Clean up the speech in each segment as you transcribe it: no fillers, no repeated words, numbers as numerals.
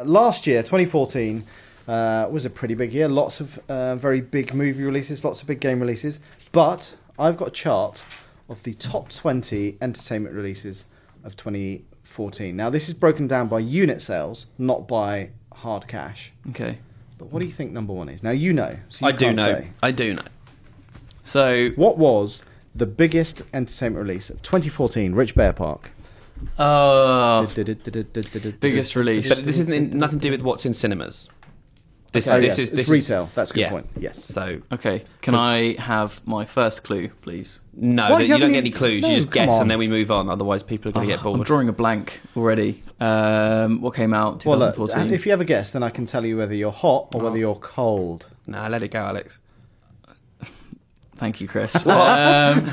Last year, 2014, was a pretty big year. Lots of very big movie releases, lots of big game releases. But I've got a chart of the top 20 entertainment releases of 2014. Now, this is broken down by unit sales, not by hard cash. Okay. But what do you think number one is? Now, you know. So I do know. So, what was the biggest entertainment release of 2014? Rich Bear Park. Biggest release. But this isn't nothing to do with what's in cinemas. This is retail. That's a good point. Yes. So okay, can I have my first clue, please? No, you don't get any clues. You just guess, and then we move on. Otherwise, people are going to get bored. I'm drawing a blank already. What came out 2014? Well, look, if you have a guess, then I can tell you whether you're hot or whether you're cold. Nah, let it go, Alex. Thank you, Chris. I'm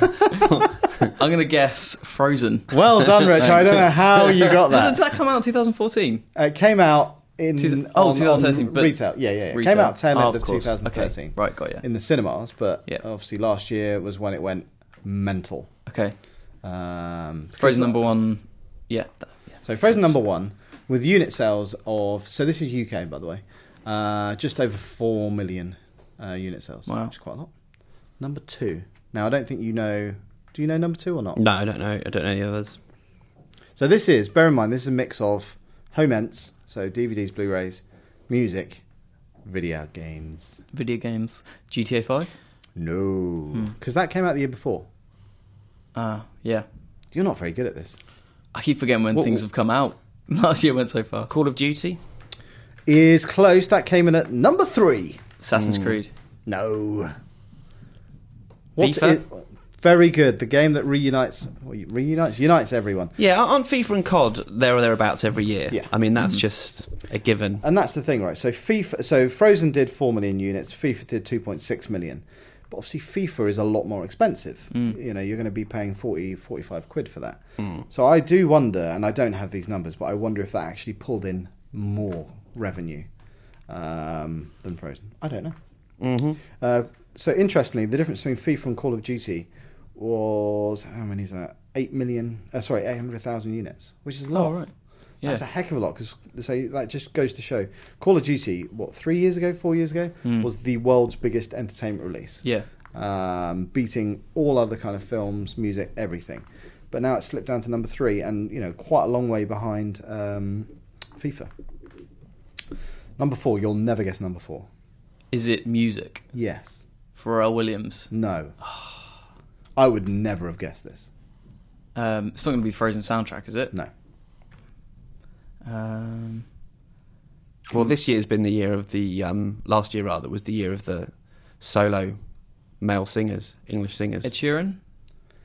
going to guess Frozen. Well done, Rich. I don't know how you got that. Did that come out in 2014? It came out in 2013, on retail. Yeah. It came out tail end of 2013. Okay. Right, got you. In the cinemas, but obviously last year was when it went mental. Okay. Frozen number one. Yeah. So Frozen number one with unit sales of, so this is UK by the way, just over 4 million unit sales. Wow. Which is quite a lot. Number two. Now I don't think you know. Do you know number two or not? No, I don't know. I don't know the others. So this is, bear in mind, this is a mix of home ents, so DVDs, Blu-rays, music, video games. Video games. GTA 5? No. Because that came out the year before. Yeah. You're not very good at this. I keep forgetting when things have come out. Last year went so fast. Call of Duty? Is close. That came in at number 3. Assassin's Creed? No. FIFA? Very good. The game that unites everyone. Yeah, aren't FIFA and COD there or thereabouts every year? Yeah. I mean, that's just a given. And that's the thing, right? So Frozen did 4 million units. FIFA did 2.6 million. But obviously FIFA is a lot more expensive. You know, you're going to be paying 40, 45 quid for that. So I do wonder, and I don't have these numbers, but I wonder if that actually pulled in more revenue than Frozen. I don't know. So interestingly, the difference between FIFA and Call of Duty was, how many is that? 800,000 units, which is a lot. Oh, right. Yeah. That's a heck of a lot, because that just goes to show Call of Duty, 4 years ago, was the world's biggest entertainment release. Yeah. Beating all other kind of films, music, everything. But now it's slipped down to number 3, and quite a long way behind FIFA. Number 4, you'll never guess number 4. Is it music? Yes. Pharrell Williams? No. I would never have guessed this. It's not going to be the Frozen soundtrack, is it? No. Well, this year's been the year of the... last year, rather, was the year of the solo male singers, English singers. Ed Sheeran?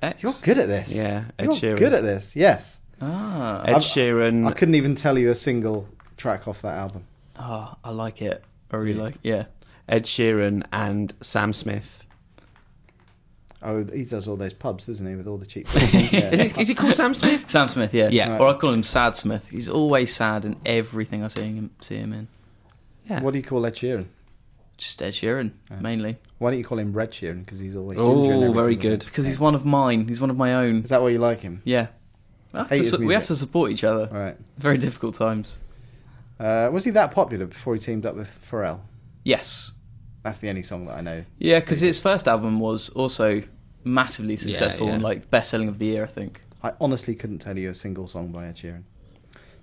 X? You're good at this. Yeah, You're good at this, yes. Ed Sheeran... I couldn't even tell you a single track off that album. Oh, I like it. I really like it, yeah. Ed Sheeran and Sam Smith. Oh, he does all those pubs, doesn't he, with all the cheap... Yeah. Is he called Sam Smith? Sam Smith, yeah. Yeah. Or I call him Sad Smith. He's always sad in everything I see him in. Yeah. What do you call Ed Sheeran? Just Ed Sheeran, mainly. Why don't you call him Red Sheeran? Because he's always ginger. Oh, very good. Because he's one of mine. He's one of my own. Is that why you like him? Yeah. We have to support each other. Right. Very difficult times. Was he that popular before he teamed up with Pharrell? Yes. That's the only song that I know. Yeah, because his first album was also massively successful and like best-selling of the year, I think. I honestly couldn't tell you a single song by Ed Sheeran.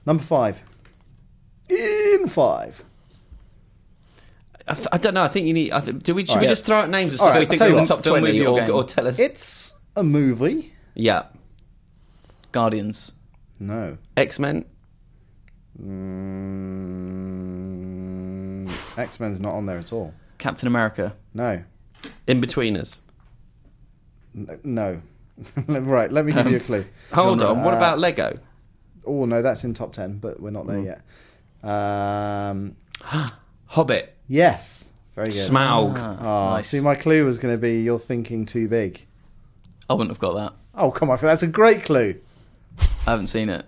Number 5. In 5. I don't know. I think you need... should we just throw out names of stuff we think are in the what, top 20 or tell us... It's a movie. Yeah. Guardians. No. X-Men. X-Men's not on there at all. Captain America. No. In-Betweeners. No. Right, let me give you a clue. Hold on, what about Lego? Oh, no, that's in top 10, but we're not there yet. Hobbit. Yes. Very good. Smaug. Nice. See, my clue was going to be you're thinking too big. I wouldn't have got that. Oh, come on, that's a great clue. I haven't seen it.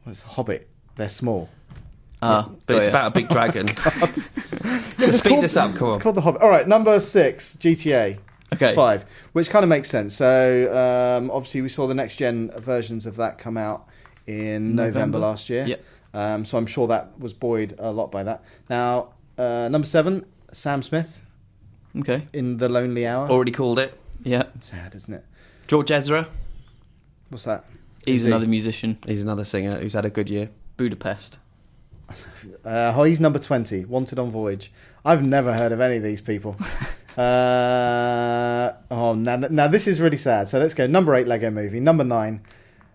Well, it's a Hobbit. They're small. But it's about a big dragon. Speed this up, come on. It's called The Hobbit. All right, number 6, GTA. Okay. 5, which kind of makes sense. So, obviously, we saw the next-gen versions of that come out in November last year. Yep. So I'm sure that was buoyed a lot by that. Now, number 7, Sam Smith. Okay. In The Lonely Hour. Already called it. Yeah. Sad, isn't it? George Ezra. What's that? He's another musician. He's another singer who's had a good year. Budapest. He's number 20, Wanted on Voyage. I've never heard of any of these people. Now this is really sad. So let's go. Number 8, Lego Movie. Number 9,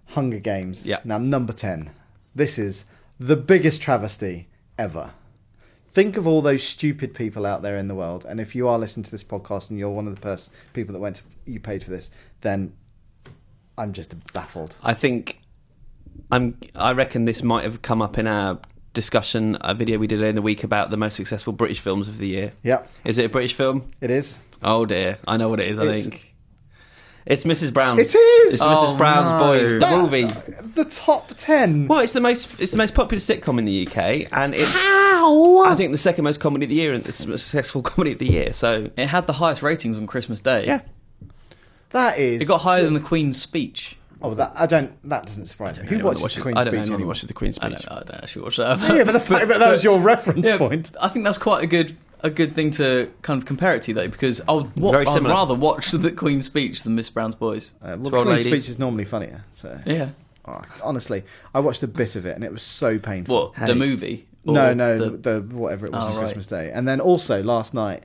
Hunger Games. Yeah. Now number 10. This is the biggest travesty ever. Think of all those stupid people out there in the world, and if you are listening to this podcast and you're one of the people that you paid for this, then I'm just baffled. I reckon this might have come up in our discussion, a video we did in the week about the most successful British films of the year. Yeah. Is it a British film? It is. Oh dear, I know what it is. I think it's Mrs. Brown's. It is. It's Mrs. Brown's Boys, the movie. The top 10. Well, it's the most popular sitcom in the UK, and it's How? I think the second most comedy of the year and the most successful comedy of the year. So It had the highest ratings on Christmas Day. yeah, That is. It got higher than the Queen's speech. Oh, that doesn't surprise me. Who watches the Queen's I don't know speech? anyone who anymore? watches the Queen's I speech. don't actually watch that. Yeah, but the fact that was your reference point. I think that's quite a good thing to kind of compare it to, though, because I'd Very similar. rather watch the Queen's speech than Miss Brown's Boys. Well, Two the old Queen's ladies. speech is normally funnier. So Yeah. honestly, I watched a bit of it and it was so painful. What, Hey. the movie? Or No, the whatever it was, Oh, on right. Christmas Day, and then also last night,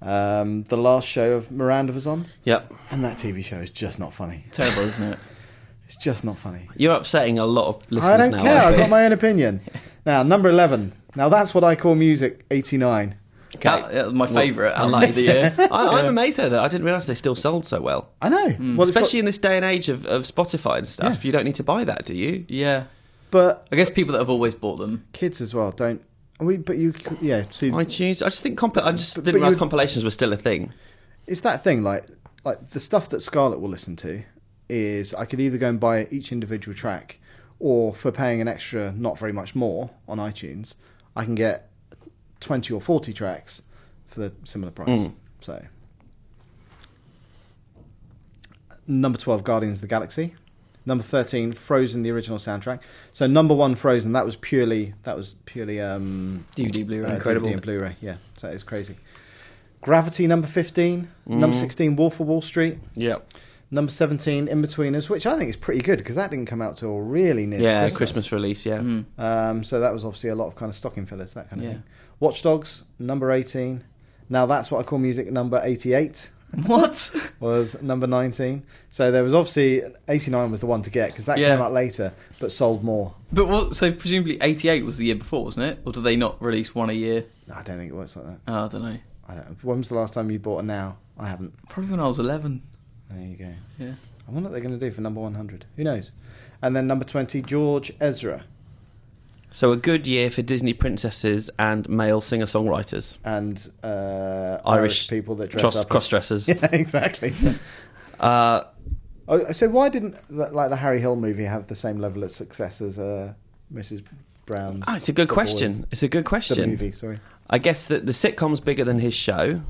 the last show of Miranda was on, Yep, and that TV show is just not funny. Terrible, isn't it? It's just not funny. you're upsetting a lot of listeners I don't now. care. I I've think. got my own opinion. Now, number 11. Now that's what I call music. 89. Okay. That was my favourite I album like of the year. I'm amazed though that I didn't realise they still sold so well. I know. Well, it's Especially in this day and age of Spotify and stuff. Yeah. You don't need to buy that, do you? Yeah. but I guess people that have always bought them. kids as well don't. But you, yeah. See, iTunes. I just think I just But didn't realise you- compilations were still a thing. it's that thing. Like the stuff that Scarlett will listen to is I could either go and buy each individual track, or for paying an extra, not very much more on iTunes, I can get 20 or 40 tracks for the similar price. So, number 12, Guardians of the Galaxy. Number 13, Frozen, the original soundtrack. So number 1, Frozen. That was purely DVD, Blu-ray. Incredible. DVD and Blu-ray. Yeah, so it's crazy. Gravity, number 15. Number 16, Wolf of Wall Street. Yeah. Number 17, In-Betweeners, which I think is pretty good because that didn't come out till really near Yeah, Christmas. Christmas release, yeah. So that was obviously a lot of kind of stocking fillers, that kind of Yeah. thing. Watch Dogs, number 18. Now that's what I call music, number 88 What? was number 19. So there was obviously, 89 was the one to get because that Yeah. came out later but sold more. But what? So presumably 88 was the year before, wasn't it? Or did they not release one a year? No, I don't think it works like that. Oh, I don't know. I don't know. When was the last time you bought a Now? I haven't. Probably when I was 11. There you go. Yeah. I wonder what they're going to do for number 100. Who knows? And then number 20, George Ezra. So a good year for Disney princesses and male singer-songwriters. And Irish people that dress up. Cross-dressers. Yeah, exactly. So why didn't like the Harry Hill movie have the same level of success as Mrs. Brown's? Oh, it's a good The question. Boys? It's a good question. The movie, sorry. I guess that the sitcom's bigger than his show.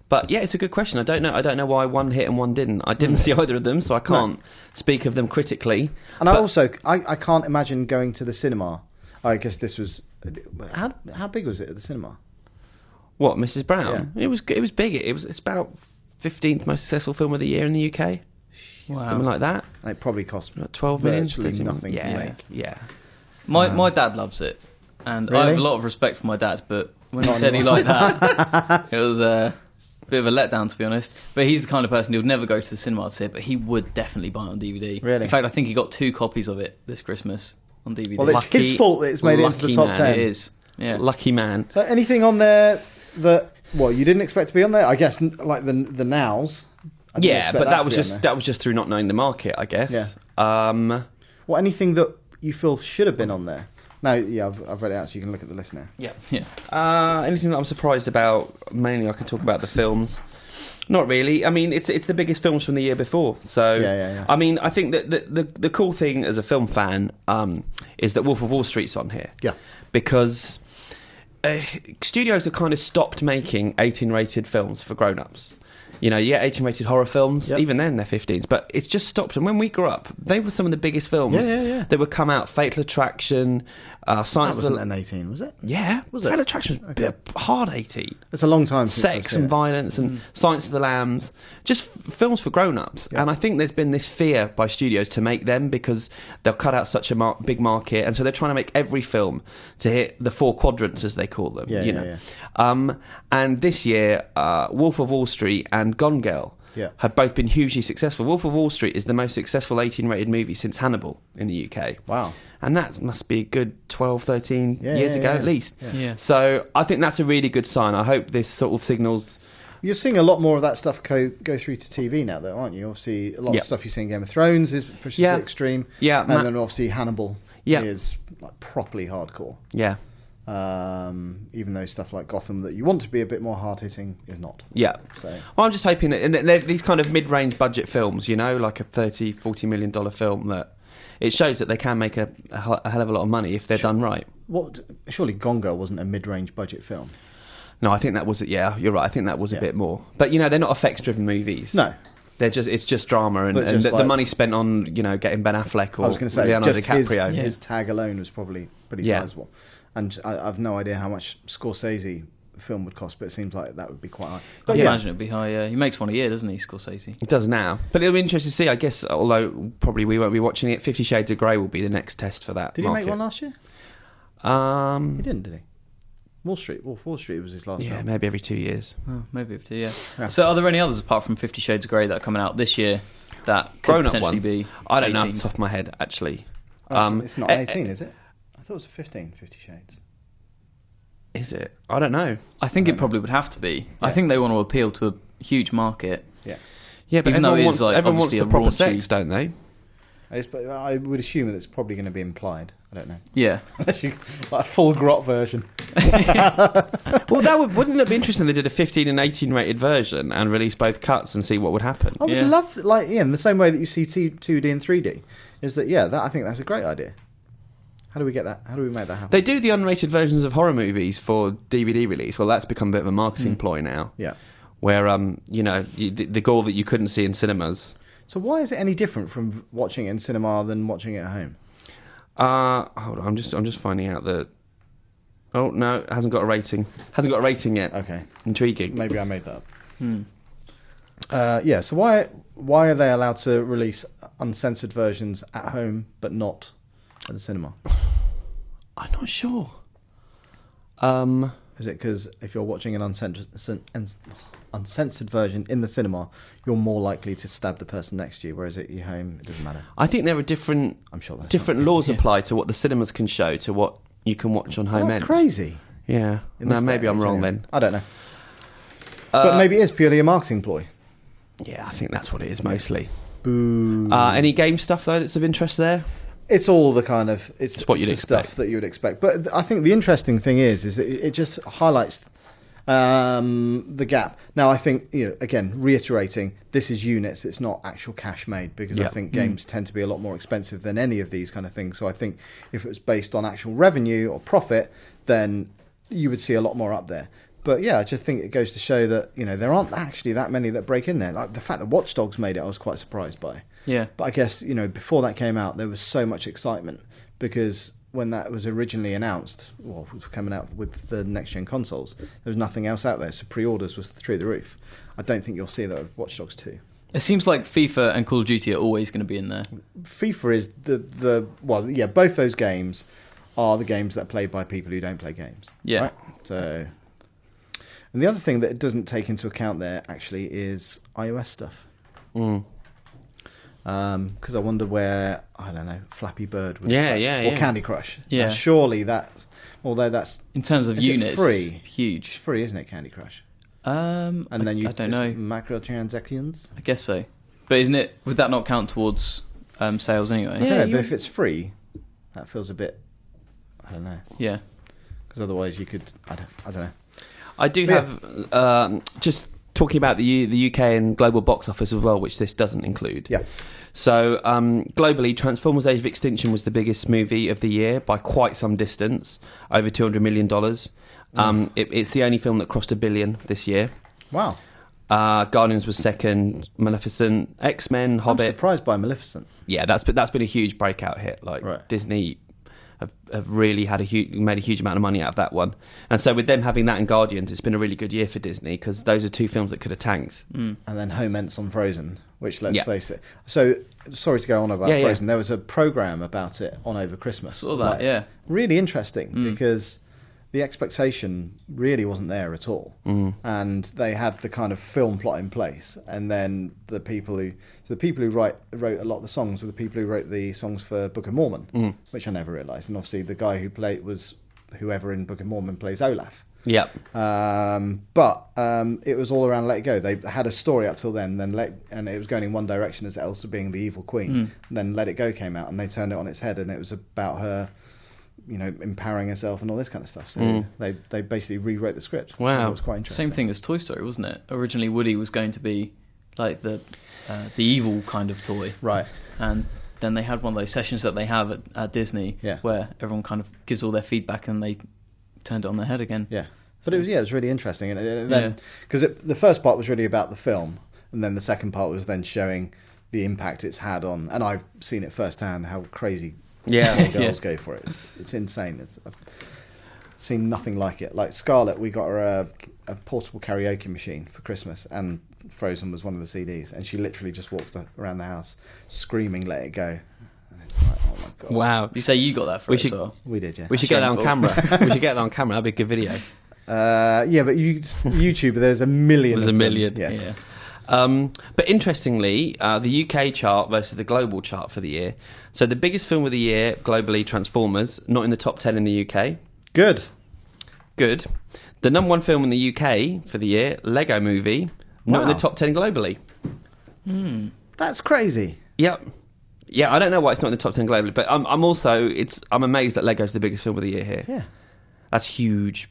But yeah, it's a good question. I don't know why one hit and one didn't. I didn't see either of them, so I can't speak of them critically. And I can't imagine going to the cinema. I guess this was how big was it at the cinema? What, Mrs. Brown? Yeah. It was big. It's about 15th most successful film of the year in the UK. Wow. Something like that. And it probably cost About 12 million. virtually 13 nothing yeah, to make. Yeah. My dad loves it. And I have Really? a lot of respect for my dad, but when Not he said he anymore. liked that, it was a bit of a letdown, to be honest. But he's the kind of person who would never go to the cinema to see it, but he would definitely buy it on DVD. Really? In fact, I think he got 2 copies of it this Christmas on DVD. Well, it's his fault that it's made it into the lucky top man. 10. It is. Yeah. Lucky man. So anything on there that you didn't expect to be on there? I guess like the Nows. I didn't Yeah, expect but to that was be on just there. that was just through not knowing the market, I guess. Yeah. Well, anything that you feel should have been on there? No, yeah, I've read it out, so you can look at the list now. Yeah. Yeah. Anything that I'm surprised about? Mainly, I can talk about the films. Not really. I mean, it's the biggest films from the year before. So, Yeah. I mean, I think that the cool thing as a film fan is that Wolf of Wall Street's on here. Yeah. Because studios have kind of stopped making 18-rated films for grown-ups. You know, you get 18-rated horror films, Yep. even then they're 15s, but it's just stopped. And when we grew up, they were some of the biggest films that would come out. Fatal Attraction, Science That of wasn't the... an 18, was it? Yeah, Was it? Fatal Attraction was a bit hard 18. It's a long time since I've Sex seen and it. violence and Silence of the Lambs, just films for grown-ups. Yeah. And I think there's been this fear by studios to make them because they'll cut out such a big market, and so they're trying to make every film to hit the 4 quadrants, as they call them. Yeah, you yeah, know. And this year, Wolf of Wall Street and Gone Girl have both been hugely successful. Wolf of Wall Street is the most successful 18-rated movie since Hannibal in the UK. Wow. And that must be a good 12, 13 years ago at least. Yeah. So I think that's a really good sign. I hope this sort of signals... You're seeing a lot more of that stuff go through to TV now, though, aren't you? Obviously, a lot of stuff you see in Game of Thrones is pushed to the extreme. Yeah. And then obviously Hannibal is like properly hardcore. Yeah. Even though stuff like Gotham that you want to be a bit more hard-hitting is not. Yeah. So Well, I'm just hoping that and they're these kind of mid-range budget films, you know, like a $30, $40 million film, that it shows that they can make a hell of a lot of money if they're done right. surely Gone Girl wasn't a mid-range budget film. No, I think that was... Yeah, you're right. I think that was a bit more. But, you know, they're not effects-driven movies. No. It's just drama, and Just the money spent on, you know, getting Ben Affleck or I was going to say, Leonardo just DiCaprio. his tag alone was probably pretty sizable. And I've no idea how much Scorsese film would cost, but it seems like that would be quite high. But I imagine it'd be high. Yeah, he makes one a year, doesn't he, Scorsese? He does now, but it'll be interesting to see. I guess, although probably we won't be watching it, 50 Shades of Grey will be the next test for that. Did market. he make one last year? He didn't, did he? Wall Street was his last film. Maybe every 2 years. Oh, maybe up to, yeah. So are there any others apart from 50 Shades of Grey that are coming out this year that could Grown-up potentially ones? be I don't know off 18s? the top of my head, actually. It's not 18, is it? I thought it was a 15, 50 Shades. Is it? I don't know. I think it probably would have to be. I think they want to appeal to a huge market. Yeah. Yeah, but Even though everyone it wants, is, like, everyone wants obviously the a proper raunchy- sex, don't they? But I would assume that it's probably going to be implied. I don't know. Yeah. Like a full grot version. Well, wouldn't it be interesting if they did a 15 and 18 rated version and release both cuts and see what would happen? I would love, like, in the same way that you see 2D and 3D, is that, I think that's a great idea. How do we get that? How do we make that happen? They do the unrated versions of horror movies for DVD release. Well, that's become a bit of a marketing ploy now. Yeah. Where, you know, the gore that you couldn't see in cinemas. So why is it any different from watching it in cinema than watching it at home? Hold on, I'm just finding out that... Oh, no, it hasn't got a rating. Hasn't got a rating yet. Okay. Intriguing. Maybe I made that up. So why are they allowed to release uncensored versions at home but not at the cinema? I'm not sure. Is it because if you're watching an uncensored version in the cinema, you're more likely to stab the person next to you, whereas at your home, it doesn't matter? I think there are different laws apply to what the cinemas can show to what you can watch on home That's ends. crazy. Yeah. No, maybe I'm wrong then. I don't know. But maybe it is purely a marketing ploy. Yeah, I think that's what it is mostly. Boo. Any game stuff, though, that's of interest there? It's all the kind of... It's what you'd the expect. stuff that you would expect. But I think the interesting thing is that it just highlights the gap. Now, I think, again, reiterating, this is units, it's not actual cash made, because I think games tend to be a lot more expensive than any of these kind of things. So I think if it was based on actual revenue or profit, then you would see a lot more up there. But yeah, I just think it goes to show that, there aren't actually that many that break in there. Like the fact that Watch Dogs made it, I was quite surprised by. Yeah. But I guess, before that came out, there was so much excitement because when that was originally announced, coming out with the next-gen consoles, there was nothing else out there, so pre-orders was through the roof. I don't think you'll see that with Watch Dogs 2. It seems like FIFA and Call of Duty are always going to be in there. FIFA is both those games are the games that are played by people who don't play games. Yeah. Right? So, and the other thing that it doesn't take into account there, actually, is iOS stuff. Because I wonder where, I don't know, Flappy Bird would or Candy Crush. Yeah. Now, surely that, although that's... In terms of units, free? it's huge. It's free, isn't it, Candy Crush? And then I don't know. Microtransactions? I guess so. But would that not count towards sales anyway? I don't know, but if it's free, that feels a bit, I don't know. Yeah. Because otherwise you could, I don't know. I do have, just talking about the UK and global box office as well, which this doesn't include. Yeah. So globally, Transformers: Age of Extinction was the biggest movie of the year by quite some distance, over $200 million. It's the only film that crossed $1 billion this year. Wow. Guardians was second. Maleficent, X-Men, Hobbit. I'm surprised by Maleficent. Yeah, that's been a huge breakout hit. Like Right. Disney have really made a huge amount of money out of that one. And so with them having that and Guardians, it's been a really good year for Disney because those are two films that could have tanked. And then Home Ents on Frozen, which, let's face it. So, sorry to go on about Frozen. There was a programme about it on over Christmas. Saw that, yeah. Really interesting because the expectation really wasn't there at all. And they had the kind of film plot in place. And then the people who wrote a lot of the songs were the people who wrote the songs for Book of Mormon, which I never realised. And obviously the guy who played was whoever in Book of Mormon plays Olaf. Yep. But it was all around Let It Go. They had a story up till then, and it was going in one direction as Elsa being the evil queen. And then Let It Go came out, and they turned it on its head, and it was about her, empowering herself and all this kind of stuff. So they basically rewrote the script. Which Wow, it was quite interesting. Same thing as Toy Story, wasn't it? Originally, Woody was going to be like the evil kind of toy, right? And then they had one of those sessions that they have at Disney, where everyone kind of gives all their feedback and they turned it on their head again. Yeah, but it was really interesting, and then because the first part was really about the film, and then the second part was then showing the impact it's had on, and I've seen it firsthand how crazy girls go for it. It's insane. I've seen nothing like it. Like Scarlett, we got her a portable karaoke machine for Christmas, and Frozen was one of the CDs, and she literally just walks around the house screaming "Let It Go." It's like, oh my god! Wow. You say you got that for it as well? We did, yeah. We should get that on camera. We should get that on camera. That'd be a good video. Yeah, but YouTube, there's a million. There's a million. Yes. Yeah. But interestingly, the UK chart versus the global chart for the year. So the biggest film of the year globally, Transformers, not in the top 10 in the UK. Good. The number one film in the UK for the year, Lego Movie, not in the top 10 globally. That's crazy. Yep. Yeah, I don't know why it's not in the top 10 globally, but I'm amazed that Lego's the biggest film of the year here. Yeah. That's huge.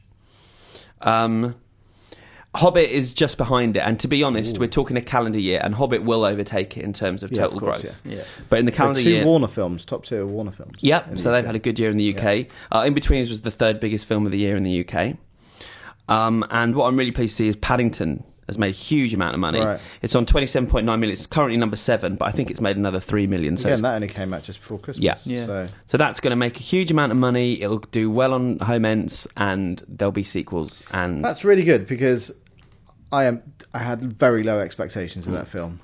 Hobbit is just behind it, and to be honest, we're talking a calendar year, and Hobbit will overtake it in terms of total growth. Yeah. But in the calendar year, Warner films, top two Warner films. Yep, so they've had a good year in the UK. In Between was the third biggest film of the year in the UK. And what I'm really pleased to see is Paddington has made a huge amount of money. Right. It's on 27.9 million. It's currently number 7, but I think it's made another 3 million. So again, that only came out just before Christmas. Yeah. So that's going to make a huge amount of money. It'll do well on Home Ents, and there'll be sequels. And that's really good because I had very low expectations of that film.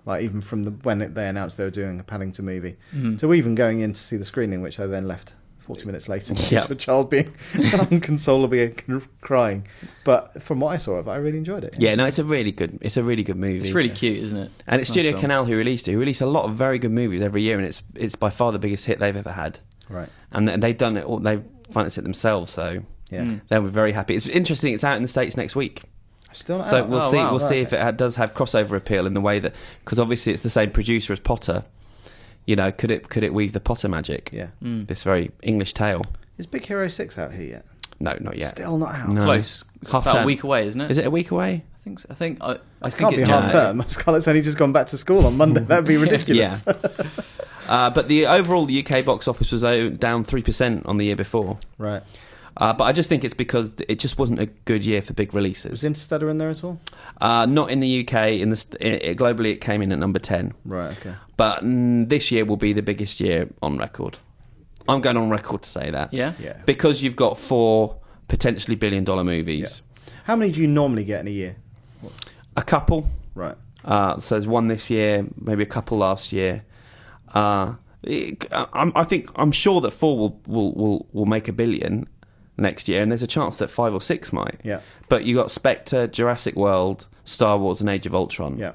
Like even from when they announced they were doing a Paddington movie, to even going in to see the screening, which I then left 40 minutes later, with a child being unconsolably crying. But from what I saw of it, I really enjoyed it. Yeah, no, it's a really good movie. It's really cute, isn't it? And it's Studio Canal who released it. Who release a lot of very good movies every year, and it's by far the biggest hit they've ever had. Right. And they've done it all. They've financed it themselves, so they were very happy. It's interesting. It's out in the States next week. Still not so out. we'll see. We'll see if it does have crossover appeal in the way that, because obviously it's the same producer as Potter. You know, could it weave the Potter magic? Yeah. This very English tale. Is Big Hero 6 out here yet? No, not yet. Still not out. No. Close. It's about a week away, isn't it? Is it a week away? I think so. I think it can't be half term. Scarlett's only just gone back to school on Monday. That'd be ridiculous. But the overall UK box office was down 3% on the year before. Right. But I just think it's because it just wasn't a good year for big releases. Was Interstellar in there at all? Not in the UK. Globally, it came in at number 10. Right, okay. But this year will be the biggest year on record. I'm going on record to say that. Yeah? Because you've got 4 potentially billion-dollar movies. Yeah. How many do you normally get in a year? A couple. Right. So there's one this year, maybe a couple last year. I'm sure that 4 will make $1 billion next year, and there's a chance that 5 or 6 might. Yeah. But you got Spectre, Jurassic World, Star Wars, and Age of Ultron. Yeah.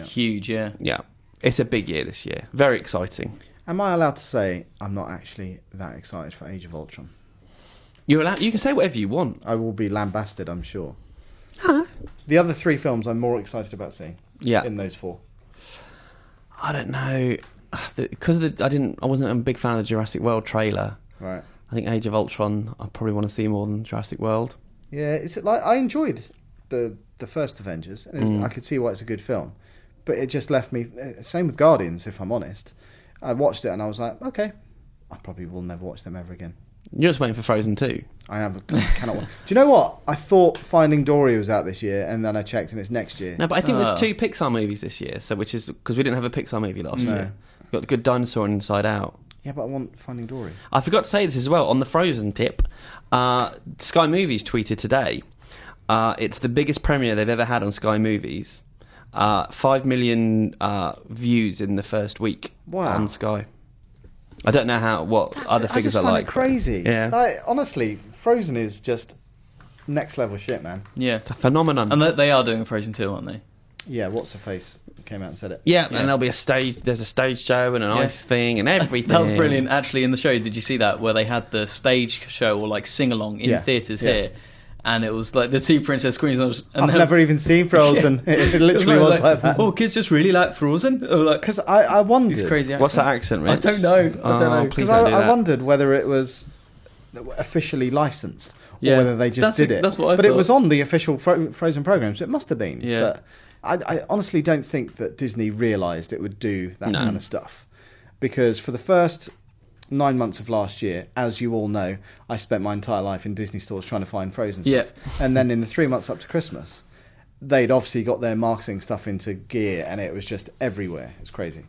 Huge, yeah. Yeah. It's a big year this year. Very exciting. Am I allowed to say I'm not actually that excited for Age of Ultron? You're allowed. You can say whatever you want. I will be lambasted, I'm sure. The other 3 films I'm more excited about seeing. Yeah. In those 4. I don't know, because I wasn't a big fan of the Jurassic World trailer. Right. I think Age of Ultron I probably want to see more than Jurassic World. Yeah, it's like I enjoyed the first Avengers, and I could see why it's a good film, but it just left me. Same with Guardians, if I'm honest. I watched it and I was like, okay, I probably will never watch them ever again. You're just waiting for Frozen 2. I am. I cannot wait. Do you know what? I thought Finding Dory was out this year, and then I checked, and it's next year. No, but I think there's 2 Pixar movies this year, so which is because we didn't have a Pixar movie last year. We've got The Good Dinosaur and Inside Out. Yeah, but I want Finding Dory. I forgot to say this as well on the Frozen tip. Sky Movies tweeted today. It's the biggest premiere they've ever had on Sky Movies. 5 million views in the first week on Sky. I don't know what other figures are like. I just find it crazy. Yeah. Like, honestly, Frozen is just next level shit, man. Yeah. It's a phenomenon. And they are doing Frozen 2, aren't they? Yeah, What's Her Face came out and said it. Yeah, and there'll be there's a stage show and an ice thing and everything. That was brilliant. Actually, in the show, did you see that? Where they had the stage show or like sing-along in theatres here. And it was like the 2 Princess Queens. And I've never even seen Frozen. It literally was like that. Oh, kids just really like Frozen? Because I wondered. It's crazy. What's that accent, Rich? I don't know. Because I wondered whether it was officially licensed or whether they just did it. That's what I But thought. it was on the official Frozen program, so it must have been. Yeah. But I honestly don't think that Disney realised it would do that kind of stuff. Because for the first 9 months of last year, as you all know, I spent my entire life in Disney stores trying to find Frozen stuff. And then in the 3 months up to Christmas, they'd obviously got their marketing stuff into gear, and it was just everywhere. It's crazy.